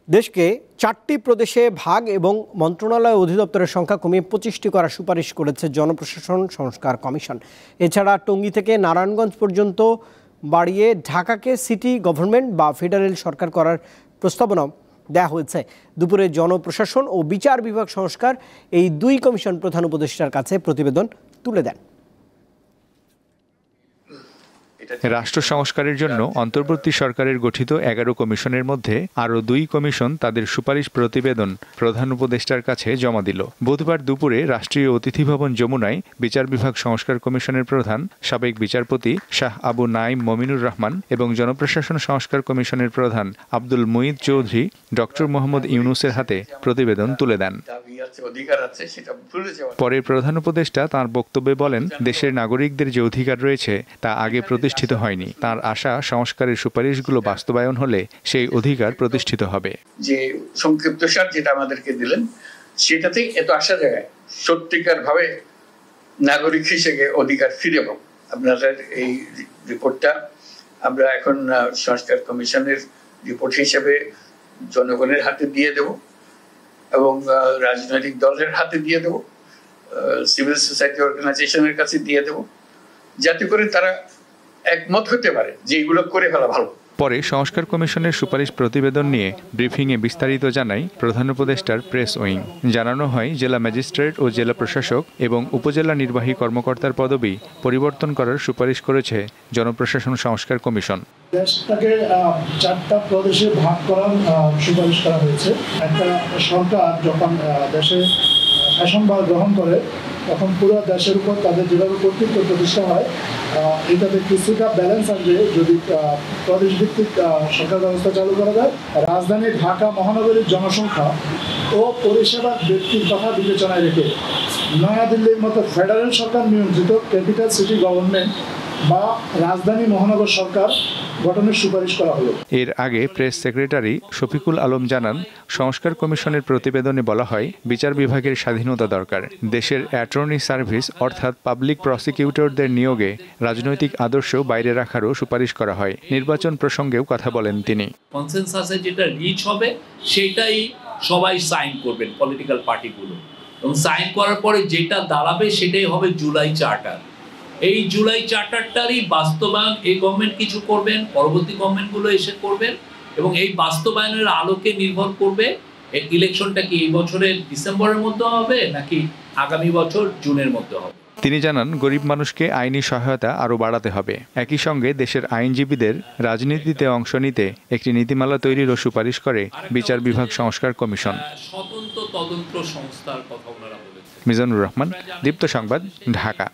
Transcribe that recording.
দেশকে 4টি প্রদেশে ভাগ এবং মন্ত্রণালয় অধিদপ্তরের সংখ্যা কমিয়ে 25টি করার সুপারিশ করেছে জনপ্রশাসন সংস্কার কমিশন। এছাড়া টঙ্গী থেকে নারায়ণগঞ্জ পর্যন্ত বাড়িয়ে ঢাকাকে সিটি গভর্নমেন্ট বা ফেডারেল সরকার করার প্রস্তাবনা দেওয়া হয়েছে। দুপুরে জনপ্রশাসন ও বিচার বিভাগ সংস্কার এই দুই কমিশন প্রধান উপদেষ্টার কাছে প্রতিবেদন তুলে দেন। রাষ্ট্র সংস্কারের জন্য অন্তর্বর্তী সরকারের গঠিত 11 কমিশনের মধ্যে আরও 2 কমিশন তাদের সুপারিশ প্রতিবেদন প্রধান উপদেষ্টার কাছে জমা দিল। বুধবার দুপুরে রাষ্ট্রীয় অতিথি ভবন যমুনায় বিচার বিভাগ সংস্কার কমিশনের প্রধান সাবেক বিচারপতি শাহ আবু নাইম মমিনুর রহমান এবং জনপ্রশাসন সংস্কার কমিশনের প্রধান আব্দুল মুঈদ চৌধুরী ডক্টর মোহাম্মদ ইউনুসের হাতে প্রতিবেদন তুলে দেন। পরে প্রধান উপদেষ্টা তাঁর বক্তব্যে বলেন, দেশের নাগরিকদের যে অধিকার রয়েছে তা আগে প্রতিষ্ঠিত হয়নি। তার আশা সংস্কারের সুপারিশগুলো বাস্তবায়ন হলে সেই অধিকার প্রতিষ্ঠিত হবে। যে সংক্ষিপ্তসার যেটা আমাদেরকে দিলেন সেটাতে এত আশা জায়গায় সত্যিকার ভাবে নাগরিক হিসেবে অধিকার ফিরে পাবো। আপনাদের এই রিপোর্টটা আমরা এখন সংস্কার কমিশনের রিপোর্ট হিসেবে জনগণের হাতে দিয়ে দেব এবং রাজনৈতিক দলের হাতে দিয়ে দেব, সিভিল সোসাইটি অর্গানাইজেশনের কাছে দিয়ে দেব, যাতে করে তারা একমত হতে পারে যে এগুলো করে ফেলা ভালো। পরে সংস্কার কমিশনের সুপারিশ প্রতিবেদন নিয়ে ব্রিফিংয়ে বিস্তারিত জানায় প্রধান উপদেষ্টার প্রেস উইং। জানানো হয়, জেলা ম্যাজিস্ট্রেট ও জেলা প্রশাসক এবং উপজেলা নির্বাহী কর্মকর্তার পদবি পরিবর্তন করার সুপারিশ করেছে জনপ্রশাসন সংস্কার কমিশন। দেশটাকে 4টা প্রদেশে ভাগ করার সুপারিশ করা হয়েছে। একটা সরকার যখন দেশে শাসনভার গ্রহণ করে তখন পুরো দেশের উপর তাদের যেভাবে কর্তৃত্ব প্রতিষ্ঠা হয় এটাতে কিছুটা ব্যালেন্স আসবে যদি প্রদেশ ভিত্তিক সরকার ব্যবস্থা চালু করা যায়। রাজধানী ঢাকা মহানগরীর জনসংখ্যা ও পরিষেবার ব্যক্তির কথা বিবেচনায় রেখে নয়াদিল্লির মতো ফেডারেল সরকার নিয়ন্ত্রিত ক্যাপিটাল সিটি গভর্নমেন্ট বা রাজধানী মহানগর সরকার গঠনের সুপারিশ করা হলো। এর আগে প্রেস সেক্রেটারি শফিকুল আলম জানান, সংস্কার কমিশনের প্রতিবেদনে বলা হয়, বিচার বিভাগের স্বাধীনতা দরকার। দেশের অ্যাটর্নি সার্ভিস অর্থাৎ পাবলিক প্রসিকিউটরদের নিয়োগে রাজনৈতিক আদর্শ বাইরে রাখারও সুপারিশ করা হয়। নির্বাচন প্রসঙ্গেও কথা বলেন তিনি। কনসেনসাসে যেটা রিচ হবে সেটাই সবাই সাইন করবেন, পলিটিক্যাল পার্টিগুলো, এবং সাইন করার পরে যেটা দাঁড়াবে সেটাই হবে জুলাই চার্টার। এই জুলাই চার্টারটারই বাস্তবায়ন এই গভর্নমেন্ট কিছু করবেন, পরবর্তী গভর্নমেন্টগুলো এসে করবেন, এবং এই বাস্তবায়নের আলোকে নির্ভর করবে ইলেকশনটা কি এই বছরের ডিসেম্বরের মধ্যে হবে নাকি আগামী বছর জুনের মধ্যে হবে। তিনি জানান, গরিব মানুষকে আইনি সহায়তা আরও বাড়াতে হবে। একই সঙ্গে দেশের আইনজীবীদের রাজনীতিতে অংশ নিতে একটি নীতিমালা তৈরিরও সুপারিশ করে বিচার বিভাগ সংস্কার কমিশন। স্বতন্ত্র তদন্ত সংস্থার কথা ওনারা বলেছেন। মিজানুর রহমান, দীপ্ত সংবাদ, ঢাকা।